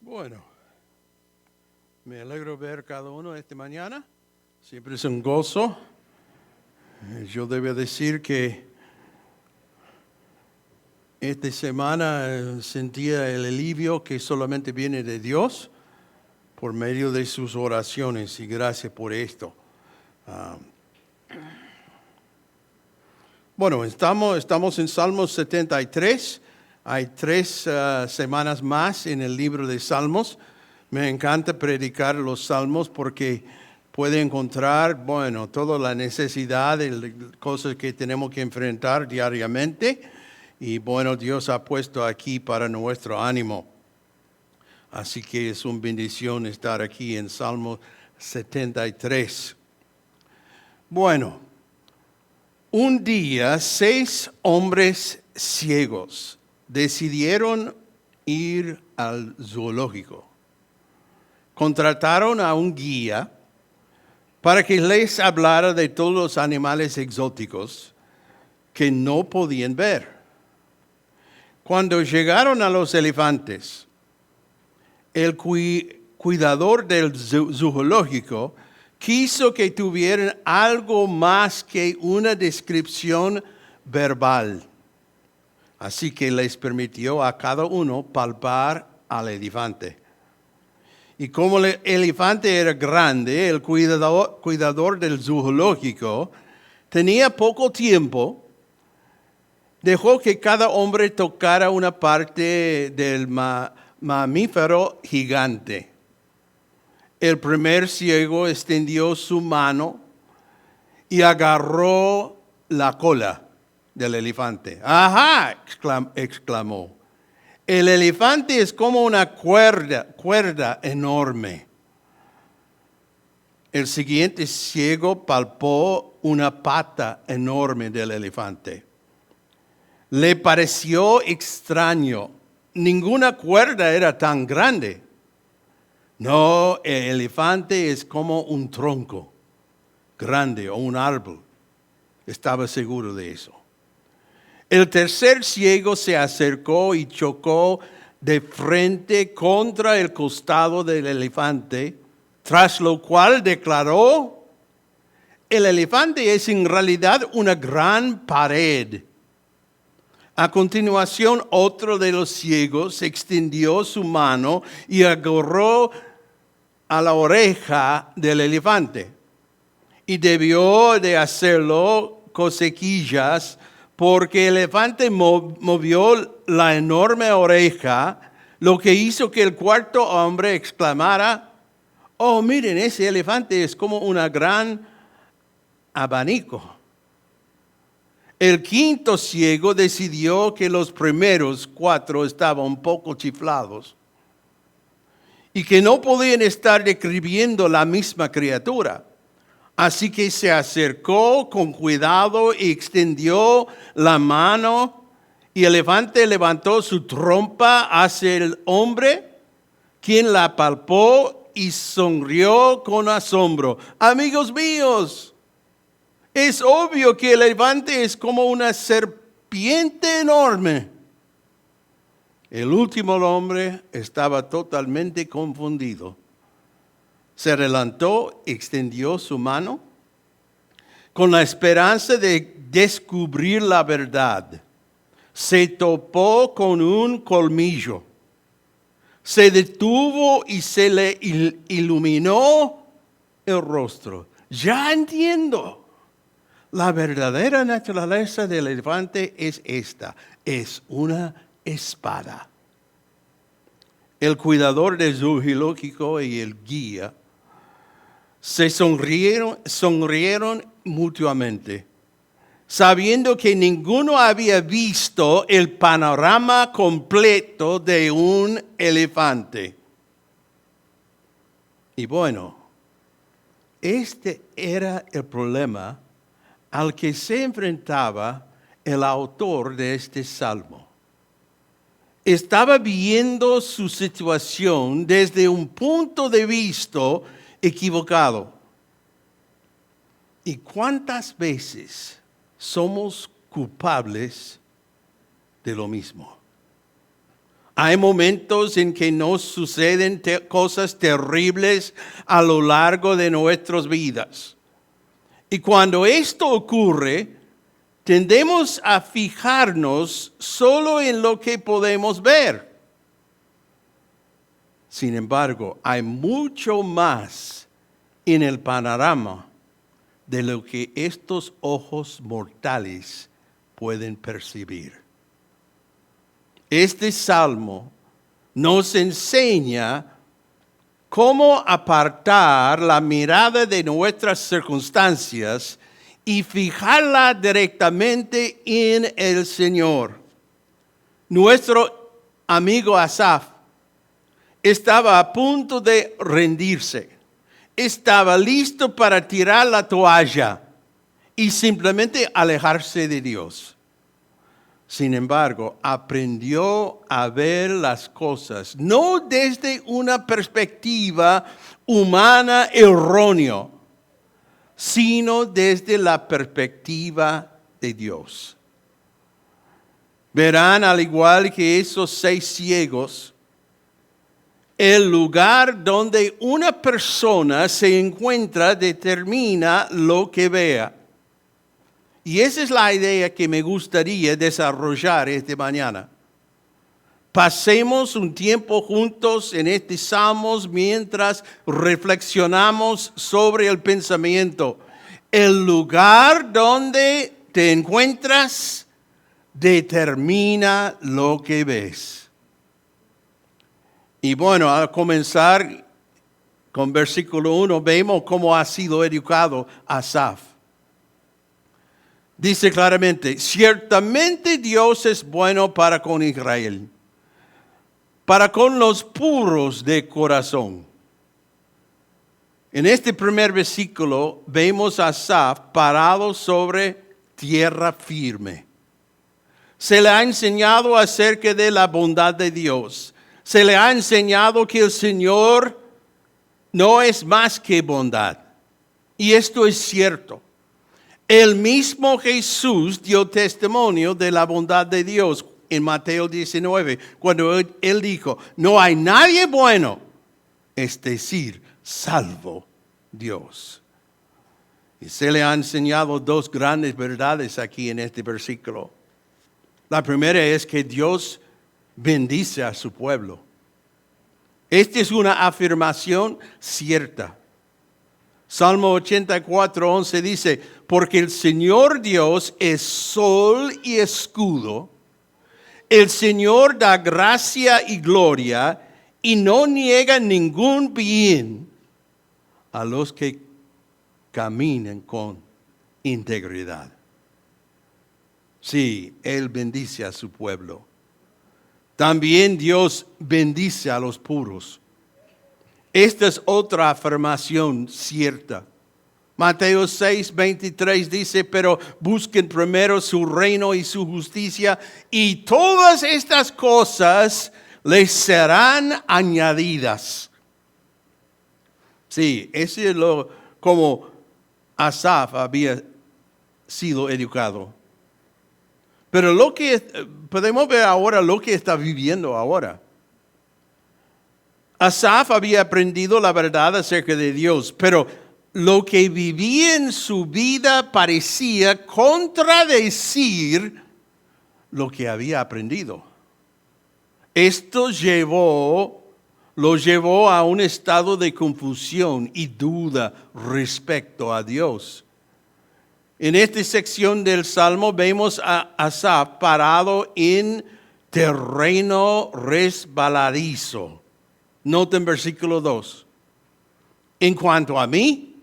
Bueno, me alegro ver cada uno esta mañana. Siempre es un gozo. Yo debo decir que esta semana sentía el alivio que solamente viene de Dios por medio de sus oraciones y gracias por esto. Bueno, estamos en Salmos 73. Hay 3 semanas más en el libro de Salmos. Me encanta predicar los Salmos porque puede encontrar, bueno, toda la necesidad de cosas que tenemos que enfrentar diariamente. Y bueno, Dios ha puesto aquí para nuestro ánimo. Así que es una bendición estar aquí en Salmo 73. Bueno, un día 6 hombres ciegos decidieron ir al zoológico. Contrataron a un guía para que les hablara de todos los animales exóticos que no podían ver. Cuando llegaron a los elefantes, el cuidador del zoológico quiso que tuvieran algo más que una descripción verbal. Así que les permitió a cada uno palpar al elefante. Y como el elefante era grande, el cuidador del zoológico tenía poco tiempo. Dejó que cada hombre tocara una parte del mamífero gigante. El primer ciego extendió su mano y agarró la cola del elefante. ¡Ajá! Exclamó. El elefante es como una cuerda enorme. El siguiente ciego palpó una pata enorme del elefante. Le pareció extraño. Ninguna cuerda era tan grande. No, el elefante es como un tronco grande o un árbol. Estaba seguro de eso. El tercer ciego se acercó y chocó de frente contra el costado del elefante, tras lo cual declaró: el elefante es en realidad una gran pared. A continuación, otro de los ciegos extendió su mano y agarró a la oreja del elefante. Y debió de hacerlo cosquillas porque el elefante movió la enorme oreja, lo que hizo que el cuarto hombre exclamara: oh, miren, ese elefante es como un gran abanico. El quinto ciego decidió que los primeros 4 estaban un poco chiflados y que no podían estar describiendo la misma criatura. Así que se acercó con cuidado y extendió la mano, y el elefante levantó su trompa hacia el hombre, quien la palpó y sonrió con asombro. Amigos míos, es obvio que el elefante es como una serpiente enorme. El último hombre estaba totalmente confundido. Se adelantó, extendió su mano con la esperanza de descubrir la verdad. Se topó con un colmillo. Se detuvo y se le iluminó el rostro. Ya entiendo. La verdadera naturaleza del elefante es esta: es una espada. El cuidador del zoológico y el guía se sonrieron mutuamente, sabiendo que ninguno había visto el panorama completo de un elefante. Y bueno, este era el problema al que se enfrentaba el autor de este salmo. Estaba viendo su situación desde un punto de vista equivocado. ¿Y cuántas veces somos culpables de lo mismo? Hay momentos en que nos suceden cosas terribles a lo largo de nuestras vidas. Y cuando esto ocurre, tendemos a fijarnos solo en lo que podemos ver. Sin embargo, hay mucho más en el panorama de lo que estos ojos mortales pueden percibir. Este salmo nos enseña cómo apartar la mirada de nuestras circunstancias y fijarla directamente en el Señor. Nuestro amigo Asaf estaba a punto de rendirse. Estaba listo para tirar la toalla y simplemente alejarse de Dios. Sin embargo, aprendió a ver las cosas, no desde una perspectiva humana errónea, sino desde la perspectiva de Dios. Verán, al igual que esos 6 ciegos, el lugar donde una persona se encuentra determina lo que vea. Y esa es la idea que me gustaría desarrollar esta mañana. Pasemos un tiempo juntos en este Salmos mientras reflexionamos sobre el pensamiento. El lugar donde te encuentras determina lo que ves. Y bueno, al comenzar con versículo 1, vemos cómo ha sido educado Asaf. Dice claramente, ciertamente Dios es bueno para con Israel, para con los puros de corazón. En este primer versículo vemos a Asaf parado sobre tierra firme. Se le ha enseñado acerca de la bondad de Dios. Se le ha enseñado que el Señor no es más que bondad. Y esto es cierto. El mismo Jesús dio testimonio de la bondad de Dios en Mateo 19, cuando él dijo, no hay nadie bueno, es decir, salvo Dios. Y se le han enseñado 2 grandes verdades aquí en este versículo. La primera es que Dios bendice a su pueblo. Esta es una afirmación cierta. Salmo 84:11 dice, porque el Señor Dios es sol y escudo, el Señor da gracia y gloria y no niega ningún bien a los que caminan con integridad. Sí, Él bendice a su pueblo. También Dios bendice a los puros. Esta es otra afirmación cierta. Mateo 6:23 dice, pero busquen primero su reino y su justicia y todas estas cosas les serán añadidas. Sí, ese es como Asaf había sido educado. Pero podemos ver ahora lo que está viviendo ahora. Asaf había aprendido la verdad acerca de Dios, pero lo que vivía en su vida parecía contradecir lo que había aprendido. Esto lo llevó a un estado de confusión y duda respecto a Dios. En esta sección del Salmo vemos a Asaf parado en terreno resbaladizo. Noten versículo 2. En cuanto a mí,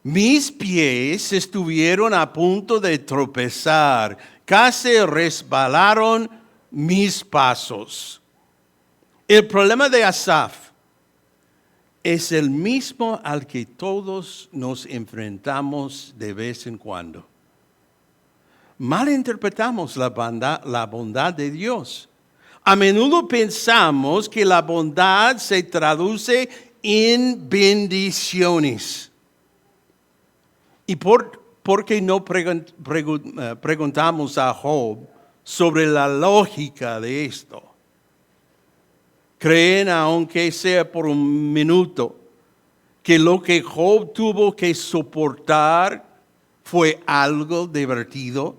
mis pies estuvieron a punto de tropezar, casi resbalaron mis pasos. El problema de Asaf es el mismo al que todos nos enfrentamos de vez en cuando. Malinterpretamos la bondad de Dios. A menudo pensamos que la bondad se traduce en bendiciones. ¿Y por qué no preguntamos a Job sobre la lógica de esto? ¿Creen, aunque sea por un minuto, que lo que Job tuvo que soportar fue algo divertido?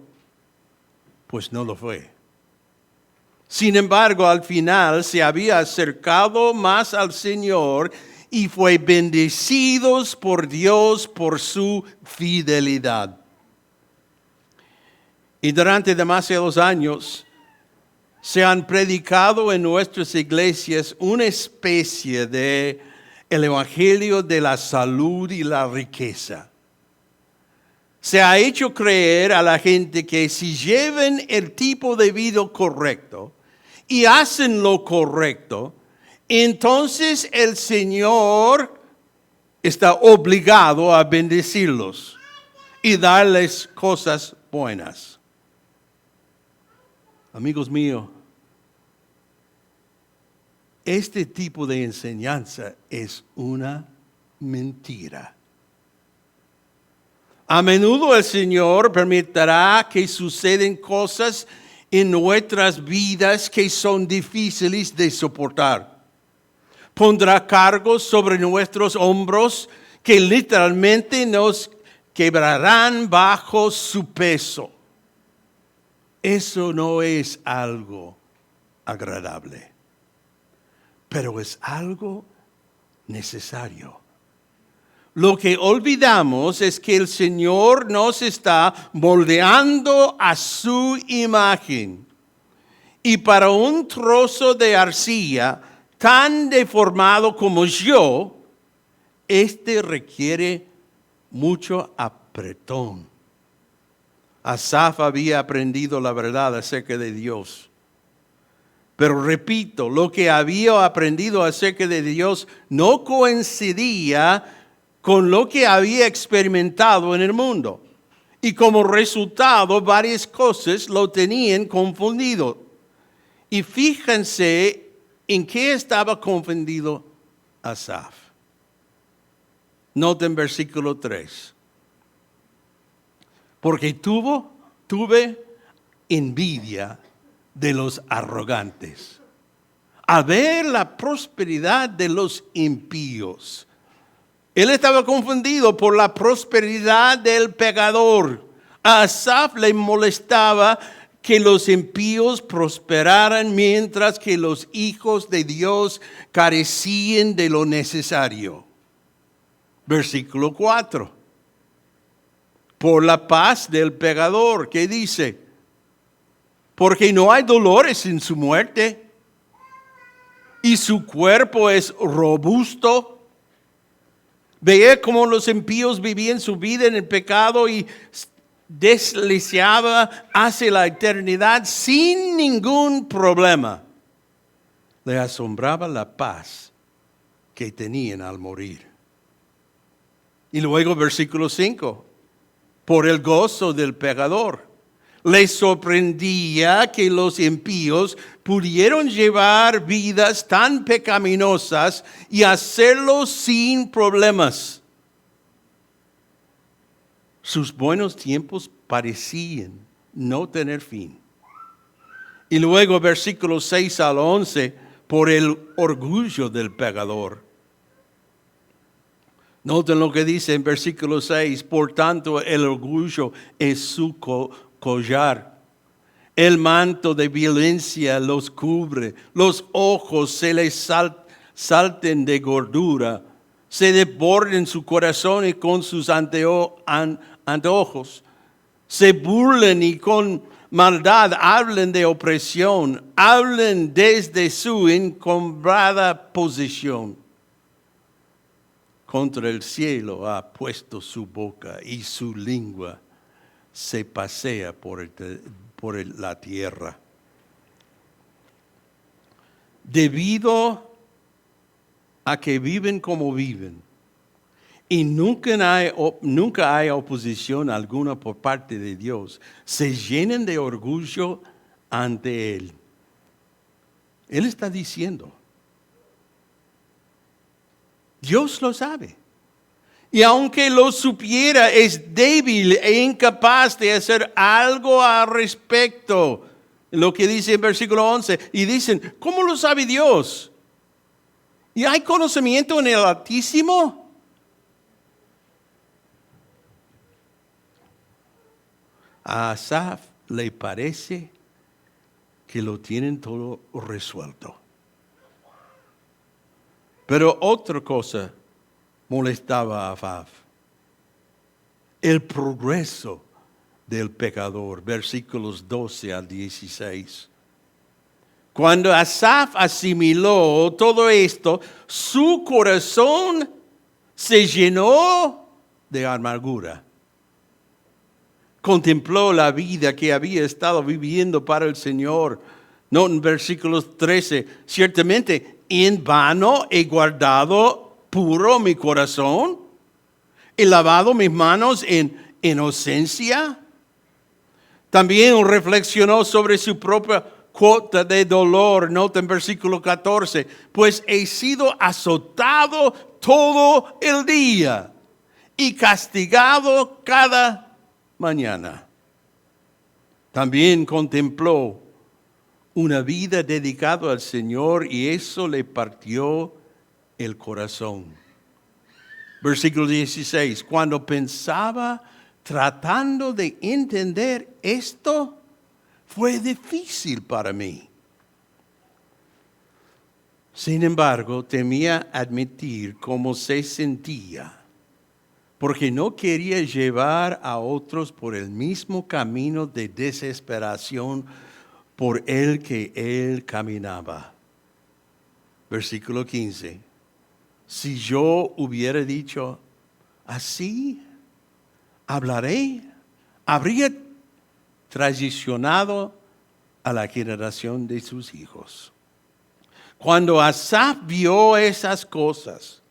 Pues no lo fue. Sin embargo, al final se había acercado más al Señor y fue bendecido por Dios por su fidelidad. Y durante demasiados años se han predicado en nuestras iglesias una especie de el evangelio de la salud y la riqueza. Se ha hecho creer a la gente que si llevan el tipo de vida correcto y hacen lo correcto, entonces el Señor está obligado a bendecirlos y darles cosas buenas. Amigos míos, este tipo de enseñanza es una mentira. A menudo el Señor permitirá que sucedan cosas en nuestras vidas que son difíciles de soportar. Pondrá cargos sobre nuestros hombros que literalmente nos quebrarán bajo su peso. Eso no es algo agradable, pero es algo necesario. Lo que olvidamos es que el Señor nos está moldeando a su imagen. Y para un trozo de arcilla tan deformado como yo, este requiere mucho apretón. Asaf había aprendido la verdad acerca de Dios. Pero repito, lo que había aprendido acerca de Dios no coincidía con lo que había experimentado en el mundo. Y como resultado, varias cosas lo tenían confundido. Y fíjense en qué estaba confundido Asaf. Noten versículo 3. Porque tuve envidia de los arrogantes, al ver la prosperidad de los impíos. Él estaba confundido por la prosperidad del pecador. A Asaf le molestaba que los impíos prosperaran mientras que los hijos de Dios carecían de lo necesario. Versículo 4. Por la paz del pecador, ¿qué dice? Porque no hay dolores en su muerte y su cuerpo es robusto. Veía cómo los impíos vivían su vida en el pecado y deslizaba hacia la eternidad sin ningún problema. Le asombraba la paz que tenían al morir. Y luego versículo 5. Por el gozo del pecador. Le sorprendía que los impíos pudieron llevar vidas tan pecaminosas y hacerlo sin problemas. Sus buenos tiempos parecían no tener fin. Y luego versículos 6 al 11, por el orgullo del pecador. Noten lo que dice en versículo 6, por tanto el orgullo es su collar. El manto de violencia los cubre, los ojos se les salten de gordura, se desborden su corazón y con sus anteojos, se burlen y con maldad hablen de opresión, hablen desde su encumbrada posición. Contra el cielo ha puesto su boca y su lengua se pasea por la tierra. Debido a que viven como viven y nunca hay oposición alguna por parte de Dios, se llenan de orgullo ante Él. Él está diciendo, Dios lo sabe. Y aunque lo supiera, es débil e incapaz de hacer algo al respecto. Lo que dice en versículo 11. Y dicen, ¿cómo lo sabe Dios? ¿Y hay conocimiento en el Altísimo? A Asaf le parece que lo tienen todo resuelto. Pero otra cosa molestaba a Asaf: el progreso del pecador, versículos 12 al 16. Cuando Asaf asimiló todo esto, su corazón se llenó de amargura. Contempló la vida que había estado viviendo para el Señor. No, en versículos 13, ciertamente en vano he guardado puro mi corazón, he lavado mis manos en inocencia. También reflexionó sobre su propia cuota de dolor. Nota en versículo 14, pues he sido azotado todo el día y castigado cada mañana. También contempló una vida dedicada al Señor y eso le partió el corazón. Versículo 16, cuando pensaba tratando de entender esto, fue difícil para mí. Sin embargo, temía admitir cómo se sentía, porque no quería llevar a otros por el mismo camino de desesperación por el que él caminaba. Versículo 15. Si yo hubiera dicho, así hablaré, habría traicionado a la generación de sus hijos. Cuando Asaf vio esas cosas,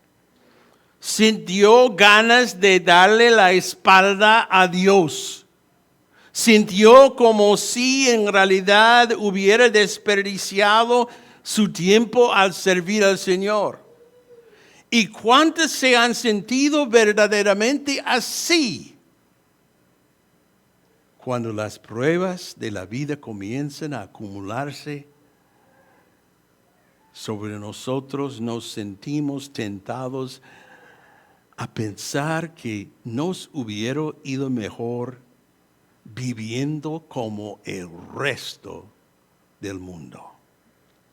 sintió ganas de darle la espalda a Dios. Sintió como si en realidad hubiera desperdiciado su tiempo al servir al Señor. ¿Y cuántos se han sentido verdaderamente así? Cuando las pruebas de la vida comienzan a acumularse sobre nosotros, nos sentimos tentados a pensar que nos hubiera ido mejor viviendo como el resto del mundo.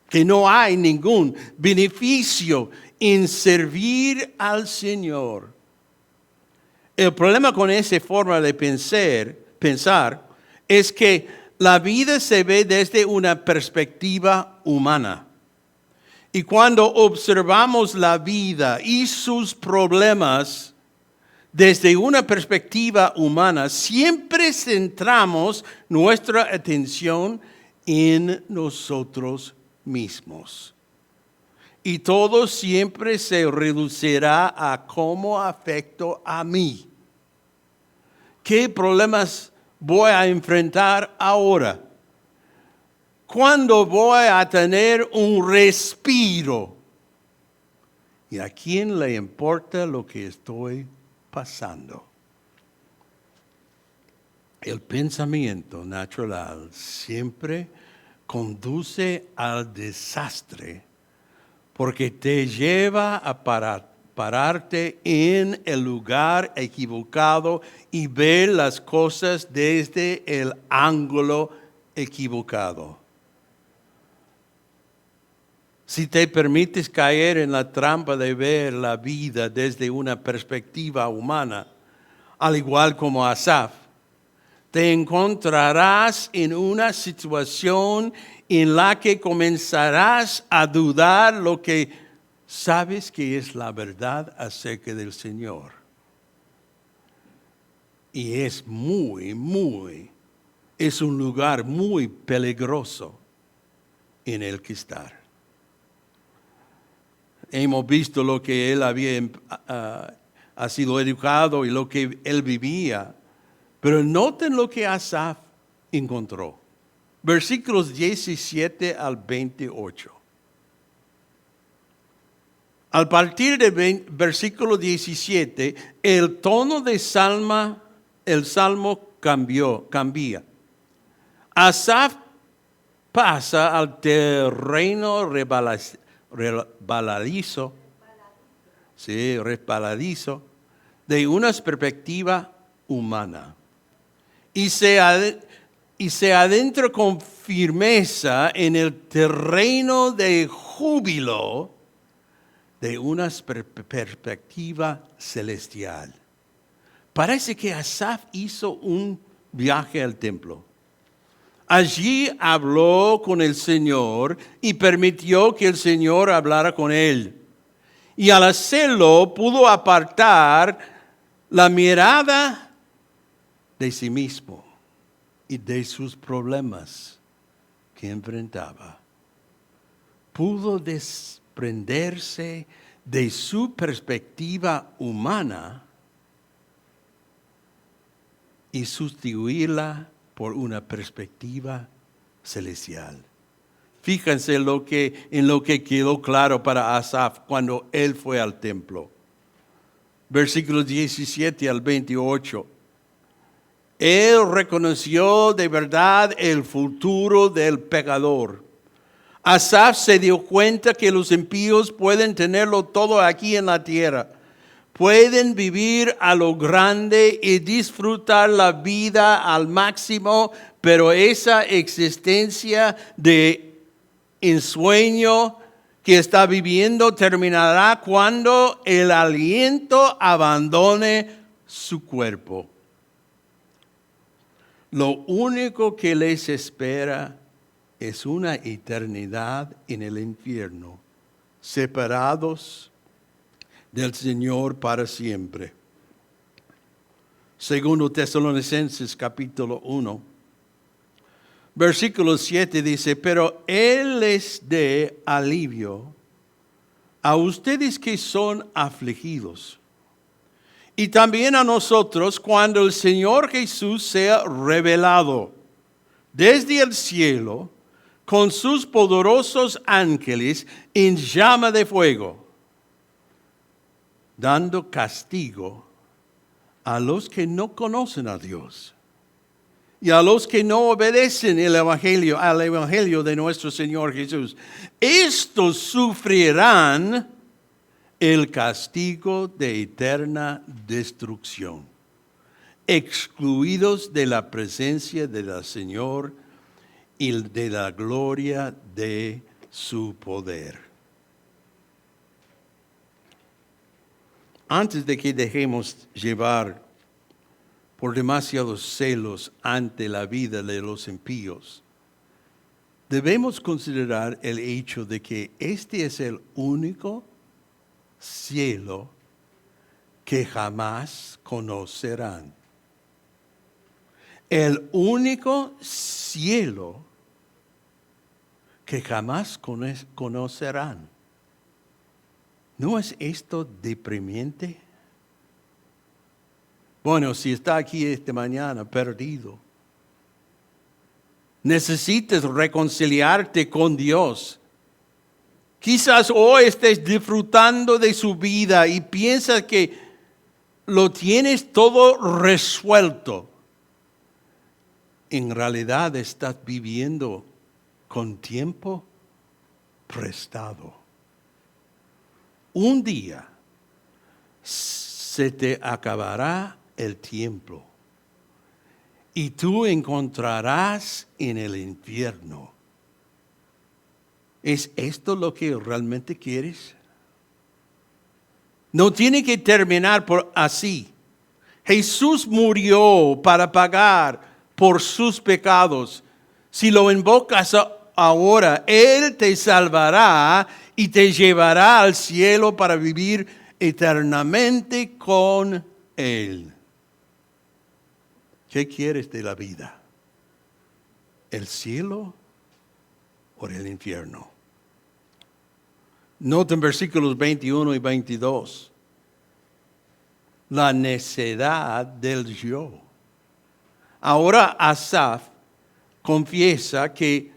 Que no hay ningún beneficio en servir al Señor. El problema con esa forma de pensar es que la vida se ve desde una perspectiva humana. Y cuando observamos la vida y sus problemas desde una perspectiva humana, siempre centramos nuestra atención en nosotros mismos. Y todo siempre se reducirá a cómo afecto a mí. ¿Qué problemas voy a enfrentar ahora? ¿Cuándo voy a tener un respiro? ¿Y a quién le importa lo que estoy pasando? El pensamiento natural siempre conduce al desastre porque te lleva a pararte en el lugar equivocado y ver las cosas desde el ángulo equivocado. Si te permites caer en la trampa de ver la vida desde una perspectiva humana, al igual como Asaf, te encontrarás en una situación en la que comenzarás a dudar lo que sabes que es la verdad acerca del Señor. Y es es un lugar muy peligroso en el que estar. Hemos visto lo que él ha sido educado y lo que él vivía. Pero noten lo que Asaf encontró. Versículos 17 al 28. Al partir del versículo 17, el tono de el salmo cambia. Asaf pasa al terreno resbaladizo, sí, resbaladizo, de una perspectiva humana. Y se adentra con firmeza en el terreno de júbilo de una perspectiva celestial. Parece que Asaf hizo un viaje al templo. Allí habló con el Señor y permitió que el Señor hablara con él. Y al hacerlo pudo apartar la mirada de sí mismo y de sus problemas que enfrentaba. Pudo desprenderse de su perspectiva humana y sustituirla por una perspectiva celestial. Fíjense en lo que quedó claro para Asaf cuando él fue al templo. Versículos 17 al 28. Él reconoció de verdad el futuro del pecador. Asaf se dio cuenta que los impíos pueden tenerlo todo aquí en la tierra. Pueden vivir a lo grande y disfrutar la vida al máximo, pero esa existencia de ensueño que está viviendo terminará cuando el aliento abandone su cuerpo. Lo único que les espera es una eternidad en el infierno, separados del Señor para siempre. Segundo Tesalonicenses capítulo 1, versículo 7 dice, pero Él les dé alivio a ustedes que son afligidos, y también a nosotros cuando el Señor Jesús sea revelado desde el cielo con sus poderosos ángeles en llama de fuego, dando castigo a los que no conocen a Dios y a los que no obedecen al evangelio de nuestro Señor Jesús. Estos sufrirán el castigo de eterna destrucción, excluidos de la presencia del Señor y de la gloria de su poder. Antes de que dejemos llevar por demasiados celos ante la vida de los impíos, debemos considerar el hecho de que este es el único cielo que jamás conocerán. El único cielo que jamás conocerán. ¿No es esto deprimente? Bueno, si está aquí esta mañana perdido, necesitas reconciliarte con Dios. Quizás hoy estés disfrutando de su vida y piensas que lo tienes todo resuelto. En realidad estás viviendo con tiempo prestado. Un día se te acabará el tiempo y tú encontrarás en el infierno. ¿Es esto lo que realmente quieres? No tiene que terminar así. Jesús murió para pagar por sus pecados. Si lo invocas ahora, Él te salvará y te llevará al cielo para vivir eternamente con Él. ¿Qué quieres de la vida? ¿El cielo o el infierno? Noten versículos 21 y 22. La necedad del yo. Ahora Asaf confiesa que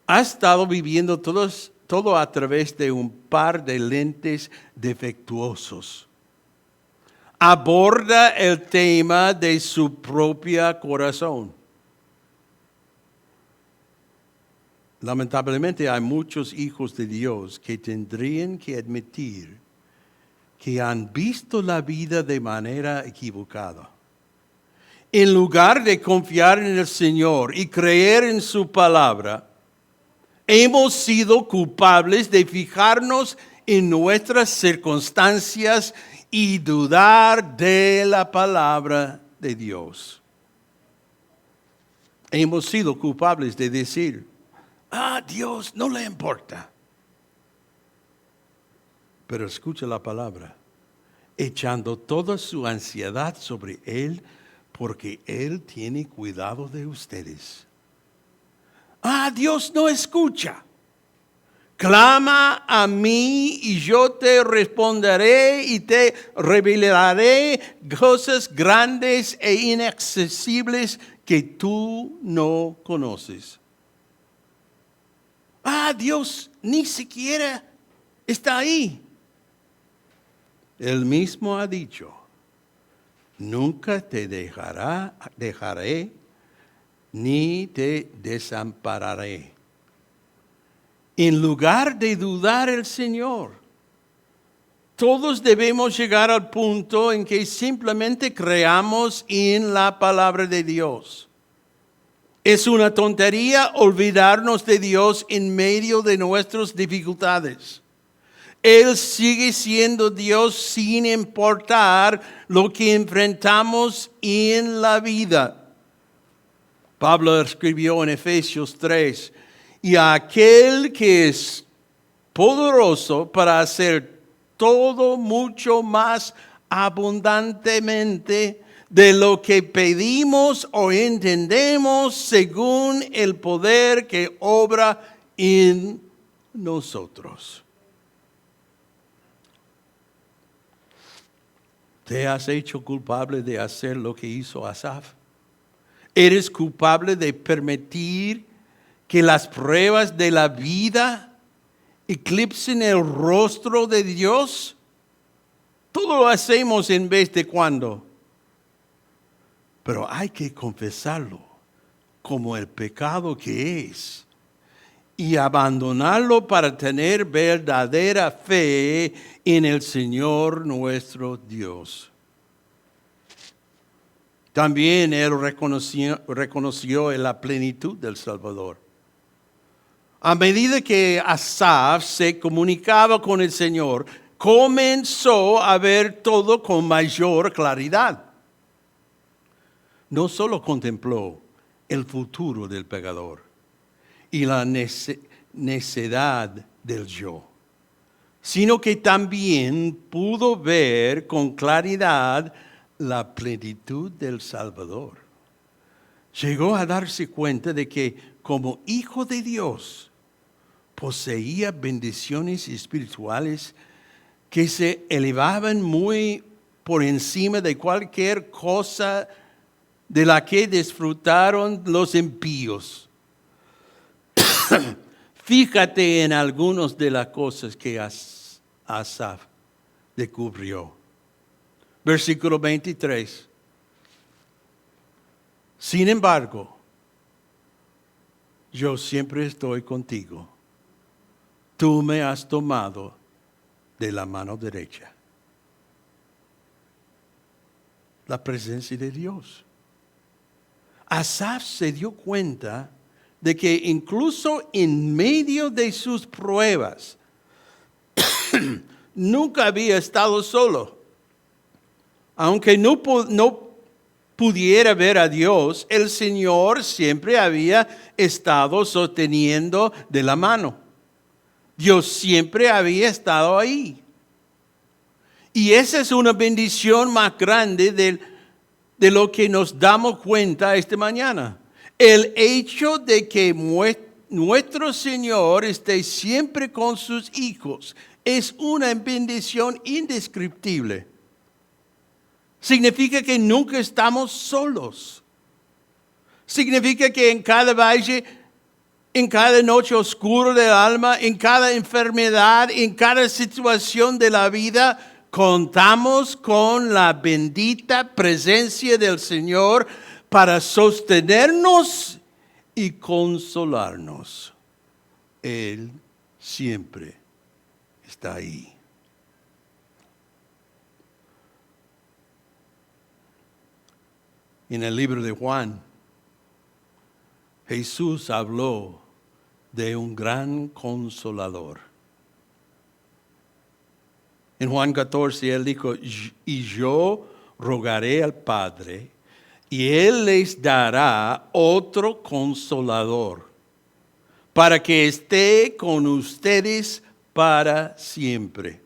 ha estado viviendo todo a través de un par de lentes defectuosos. Aborda el tema de su propio corazón. Lamentablemente hay muchos hijos de Dios que tendrían que admitir que han visto la vida de manera equivocada. En lugar de confiar en el Señor y creer en su palabra, hemos sido culpables de fijarnos en nuestras circunstancias y dudar de la palabra de Dios. Hemos sido culpables de decir, Dios no le importa. Pero escucha la palabra, echando toda su ansiedad sobre Él, porque Él tiene cuidado de ustedes. Dios no escucha. Clama a mí y yo te responderé y te revelaré cosas grandes e inaccesibles que tú no conoces. Dios ni siquiera está ahí. Él mismo ha dicho, nunca te dejaré, ni te desampararé. En lugar de dudar el Señor, todos debemos llegar al punto en que simplemente creamos en la palabra de Dios. Es una tontería olvidarnos de Dios en medio de nuestras dificultades. Él sigue siendo Dios sin importar lo que enfrentamos en la vida. Pablo escribió en Efesios 3, y aquel que es poderoso para hacer todo mucho más abundantemente de lo que pedimos o entendemos según el poder que obra en nosotros. ¿Te has hecho culpable de hacer lo que hizo Asaf? ¿Eres culpable de permitir que las pruebas de la vida eclipsen el rostro de Dios? Todo lo hacemos en vez de cuando. Pero hay que confesarlo como el pecado que es y abandonarlo para tener verdadera fe en el Señor nuestro Dios. También él reconoció en la plenitud del Salvador. A medida que Asaf se comunicaba con el Señor, comenzó a ver todo con mayor claridad. No solo contempló el futuro del pecador y la necedad del yo, sino que también pudo ver con claridad la plenitud del Salvador. Llegó a darse cuenta de que como hijo de Dios poseía bendiciones espirituales que se elevaban muy por encima de cualquier cosa de la que disfrutaron los impíos. Fíjate en algunas de las cosas que Asaf descubrió. Versículo 23. Sin embargo, yo siempre estoy contigo. Tú me has tomado de la mano derecha. La presencia de Dios. Asaf se dio cuenta de que incluso en medio de sus pruebas, nunca había estado solo. Aunque no pudiera ver a Dios, el Señor siempre había estado sosteniendo de la mano. Dios siempre había estado ahí. Y esa es una bendición más grande de lo que nos damos cuenta esta mañana. El hecho de que nuestro Señor esté siempre con sus hijos es una bendición indescriptible. Significa que nunca estamos solos. Significa que en cada valle, en cada noche oscura del alma, en cada enfermedad, en cada situación de la vida, contamos con la bendita presencia del Señor para sostenernos y consolarnos. Él siempre está ahí. En el libro de Juan, Jesús habló de un gran consolador. En Juan 14, Él dijo, y yo rogaré al Padre, y Él les dará otro consolador, para que esté con ustedes para siempre.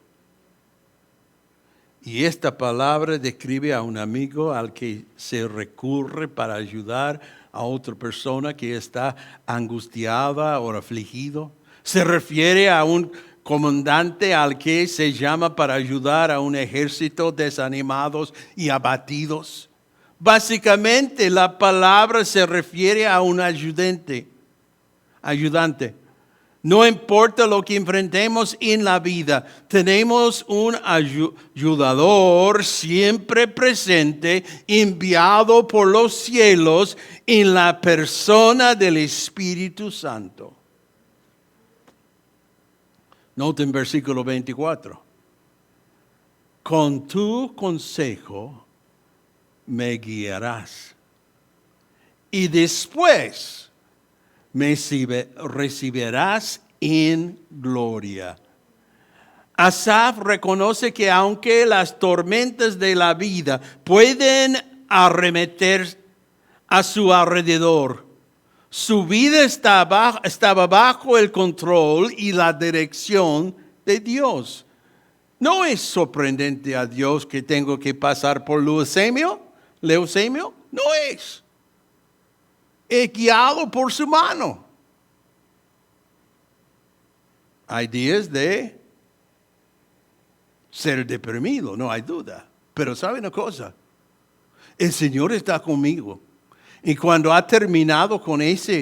Y esta palabra describe a un amigo al que se recurre para ayudar a otra persona que está angustiada o afligido. Se refiere a un comandante al que se llama para ayudar a un ejército desanimados y abatidos. Básicamente la palabra se refiere a un ayudante. No importa lo que enfrentemos en la vida, tenemos un ayudador siempre presente, enviado por los cielos en la persona del Espíritu Santo. Noten versículo 24. Con tu consejo me guiarás, y después me recibirás en gloria. Asaf reconoce que aunque las tormentas de la vida pueden arremeter a su alrededor, su vida estaba bajo el control y la dirección de Dios. ¿No es sorprendente a Dios que tengo que pasar por leucemia? No es. Es guiado por su mano. Hay días de ser deprimido, no hay duda. Pero ¿sabe una cosa? El Señor está conmigo. Y cuando ha terminado con esa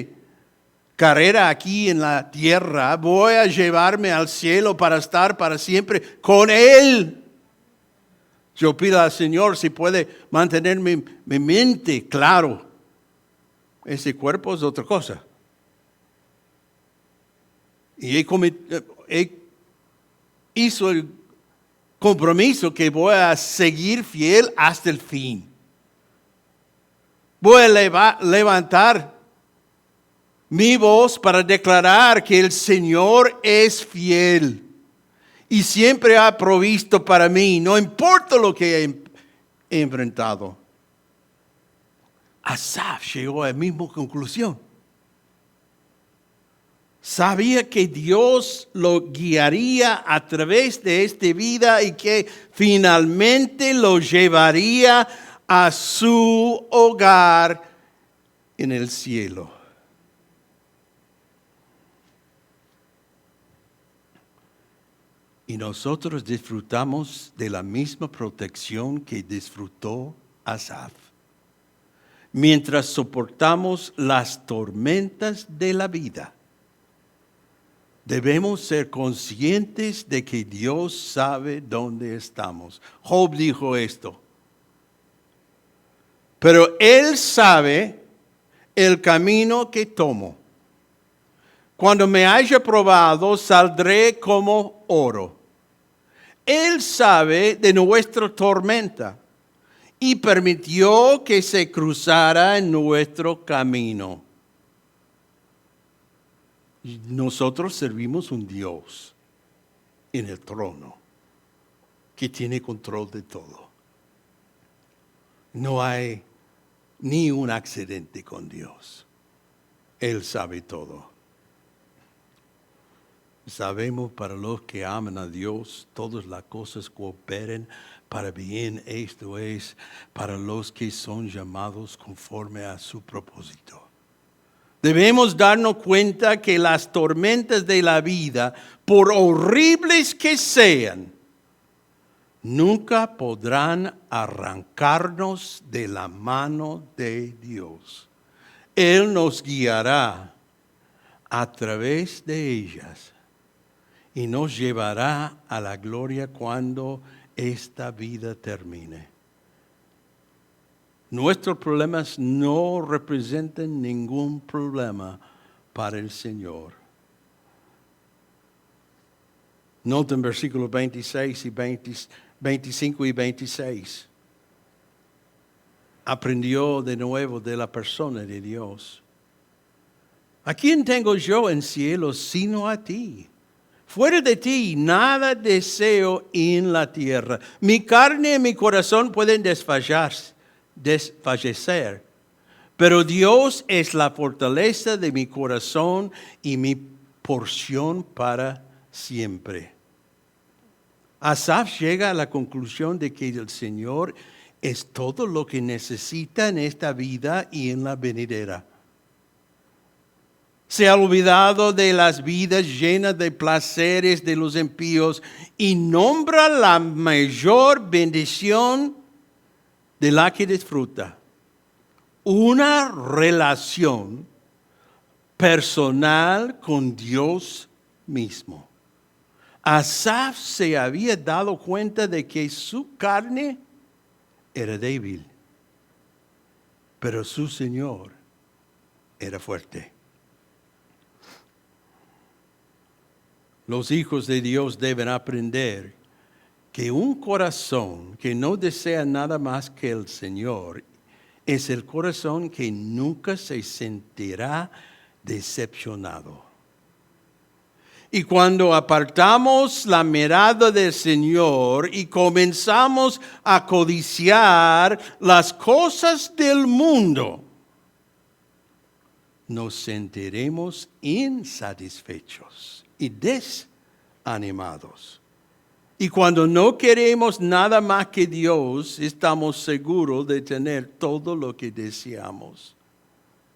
carrera aquí en la tierra, voy a llevarme al cielo para estar para siempre con Él. Yo pido al Señor si puede mantener mi mente claro. Ese cuerpo es otra cosa. Y hizo el compromiso que voy a seguir fiel hasta el fin. Voy a levantar mi voz para declarar que el Señor es fiel y siempre ha provisto para mí, no importa lo que he enfrentado. Asaf llegó a la misma conclusión. Sabía que Dios lo guiaría a través de esta vida y que finalmente lo llevaría a su hogar en el cielo. Y nosotros disfrutamos de la misma protección que disfrutó Asaf. Mientras soportamos las tormentas de la vida, debemos ser conscientes de que Dios sabe dónde estamos. Job dijo esto. Pero Él sabe el camino que tomo. Cuando me haya probado, saldré como oro. Él sabe de nuestra tormenta y permitió que se cruzara en nuestro camino. Y nosotros servimos un Dios en el trono que tiene control de todo. No hay ni un accidente con Dios. Él sabe todo. Sabemos para los que aman a Dios, todas las cosas cooperan para bien. Esto es para los que son llamados conforme a su propósito. Debemos darnos cuenta que las tormentas de la vida, por horribles que sean, nunca podrán arrancarnos de la mano de Dios. Él nos guiará a través de ellas y nos llevará a la gloria cuando esta vida termine. Nuestros problemas no representan ningún problema para el Señor. Noten versículos 26 y 25 y 26. Aprendió de nuevo de la persona de Dios. ¿A quién tengo yo en cielo sino a ti? Fuera de ti nada deseo en la tierra. Mi carne y mi corazón pueden desfallecer, pero Dios es la fortaleza de mi corazón y mi porción para siempre. Asaf llega a la conclusión de que el Señor es todo lo que necesita en esta vida y en la venidera. Se ha olvidado de las vidas llenas de placeres de los impíos y nombra la mayor bendición de la que disfruta. Una relación personal con Dios mismo. Asaf se había dado cuenta de que su carne era débil, pero su Señor era fuerte. Los hijos de Dios deben aprender que un corazón que no desea nada más que el Señor es el corazón que nunca se sentirá decepcionado. Y cuando apartamos la mirada del Señor y comenzamos a codiciar las cosas del mundo, nos sentiremos insatisfechos y desanimados. Y cuando no queremos nada más que Dios, estamos seguros de tener todo lo que deseamos.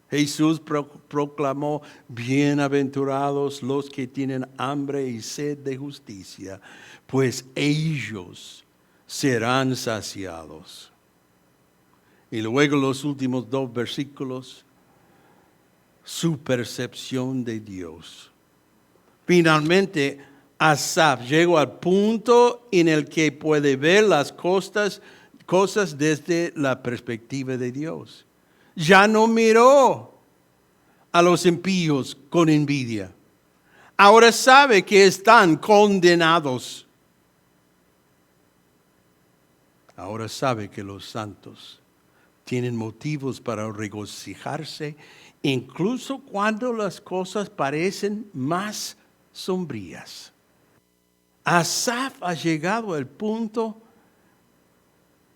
Jesús proclamó: bienaventurados los que tienen hambre y sed de justicia, pues ellos serán saciados. Y luego los últimos 2 versículos, su percepción de Dios. Finalmente, Asaf llegó al punto en el que puede ver las cosas desde la perspectiva de Dios. Ya no miró a los impíos con envidia. Ahora sabe que están condenados. Ahora sabe que los santos tienen motivos para regocijarse, incluso cuando las cosas parecen más sombrías. Asaf ha llegado al punto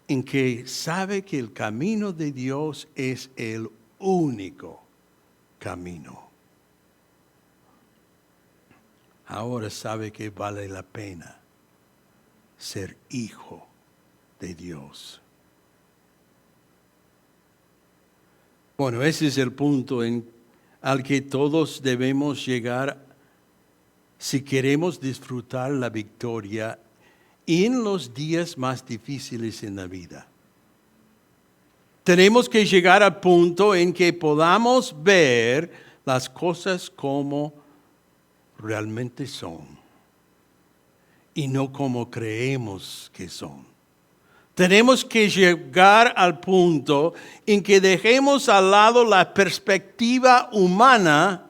en que sabe que el camino de Dios es el único camino. Ahora sabe que vale la pena ser hijo de Dios. Bueno, ese es el punto al que todos debemos llegar si queremos disfrutar la victoria en los días más difíciles en la vida. Tenemos que llegar al punto en que podamos ver las cosas como realmente son y no como creemos que son. Tenemos que llegar al punto en que dejemos al lado la perspectiva humana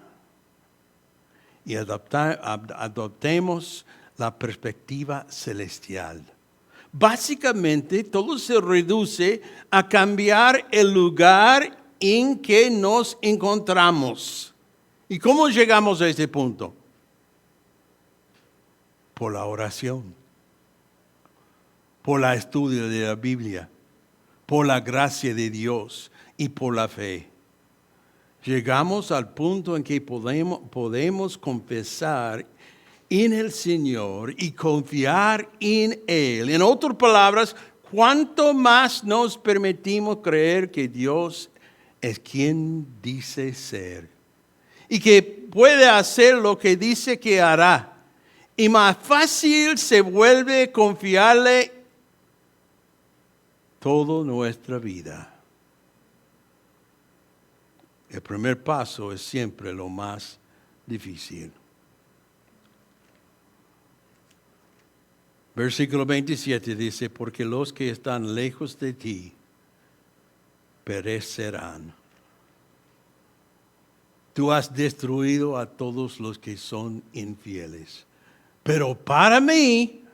y adoptemos la perspectiva celestial. Básicamente, todo se reduce a cambiar el lugar en que nos encontramos. ¿Y cómo llegamos a ese punto? Por la oración, por el estudio de la Biblia, por la gracia de Dios y por la fe. Llegamos al punto en que podemos confesar en el Señor y confiar en Él. En otras palabras, cuanto más nos permitimos creer que Dios es quien dice ser y que puede hacer lo que dice que hará, y más fácil se vuelve confiarle toda nuestra vida. El primer paso es siempre lo más difícil. Versículo 27 dice: porque los que están lejos de ti perecerán. Tú has destruido a todos los que son infieles. Pero para mí,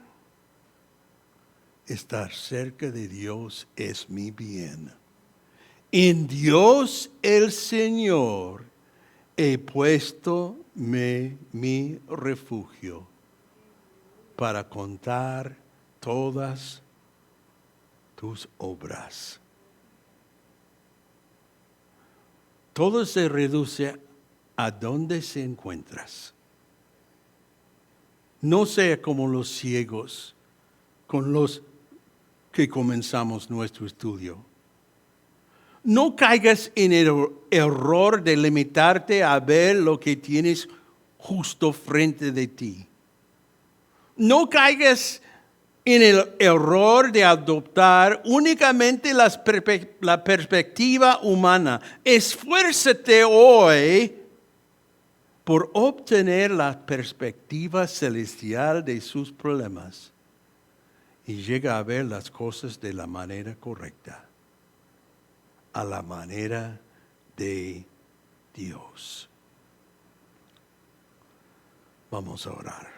estar cerca de Dios es mi bien. En Dios el Señor he puesto mi refugio para contar todas tus obras. Todo se reduce a dónde se encuentras. No sea como los ciegos con los que comenzamos nuestro estudio. No caigas en el error de limitarte a ver lo que tienes justo frente de ti. No caigas en el error de adoptar únicamente la perspectiva humana. Esfuérzate hoy por obtener la perspectiva celestial de sus problemas y llega a ver las cosas de la manera correcta, a la manera de Dios. Vamos a orar.